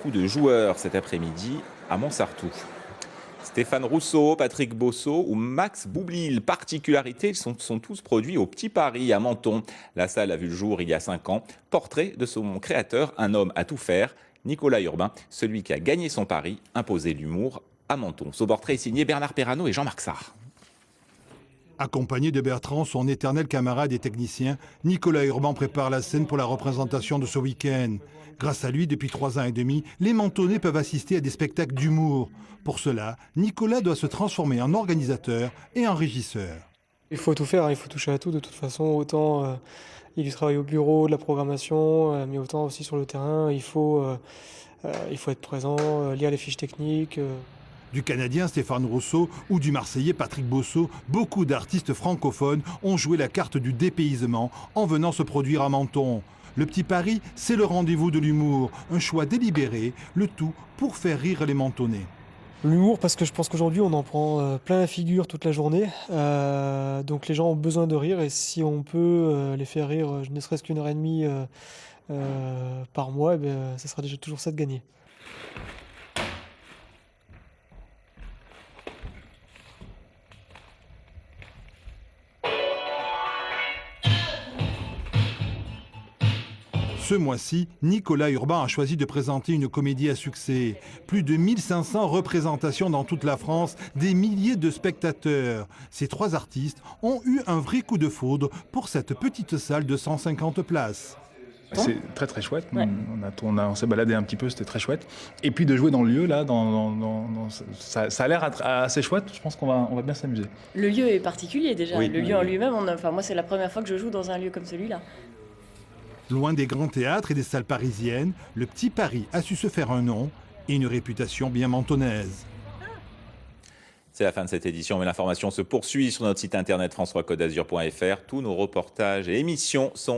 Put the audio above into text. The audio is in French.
Coup de joueurs cet après-midi à Montsartou. Stéphane Rousseau, Patrick Bosso ou Max Boublil. Particularité, ils sont tous produits au Petit Paris à Menton. La salle a vu le jour il y a 5 ans. Portrait de son créateur, un homme à tout faire, Nicolas Urbain, celui qui a gagné son pari, imposé l'humour à Menton. Ce portrait est signé Bernard Perrano et Jean-Marc Sarr. Accompagné de Bertrand, son éternel camarade et technicien, Nicolas Urban prépare la scène pour la représentation de ce week-end. Grâce à lui, depuis 3 ans et demi, les Mentonnais peuvent assister à des spectacles d'humour. Pour cela, Nicolas doit se transformer en organisateur et en régisseur. Il faut tout faire, hein, il faut toucher à tout de toute façon. Autant il y travaille au bureau, de la programmation, mais autant aussi sur le terrain. Il faut être présent, lire les fiches techniques. Du Canadien Stéphane Rousseau ou du Marseillais Patrick Bosso, beaucoup d'artistes francophones ont joué la carte du dépaysement en venant se produire à Menton. Le Petit Paris, c'est le rendez-vous de l'humour, un choix délibéré, le tout pour faire rire les Mentonnais. L'humour, parce que je pense qu'aujourd'hui on en prend plein la figure toute la journée. Donc les gens ont besoin de rire et si on peut les faire rire ne serait-ce qu'une heure et demie par mois, ça sera déjà toujours ça de gagner. Ce mois-ci, Nicolas Urban a choisi de présenter une comédie à succès. Plus de 1500 représentations dans toute la France, des milliers de spectateurs. Ces 3 artistes ont eu un vrai coup de foudre pour cette petite salle de 150 places. C'est très très chouette. Ouais. On s'est baladé un petit peu, c'était très chouette. Et puis de jouer dans le lieu, là, ça a l'air assez chouette. Je pense on va bien s'amuser. Le lieu est particulier déjà. Oui. Le lieu en lui-même, moi c'est la première fois que je joue dans un lieu comme celui-là. Loin des grands théâtres et des salles parisiennes, le Petit Paris a su se faire un nom et une réputation bien mentonnaise. C'est la fin de cette édition, mais l'information se poursuit sur notre site internet françoiscodazur.fr. Tous nos reportages et émissions sont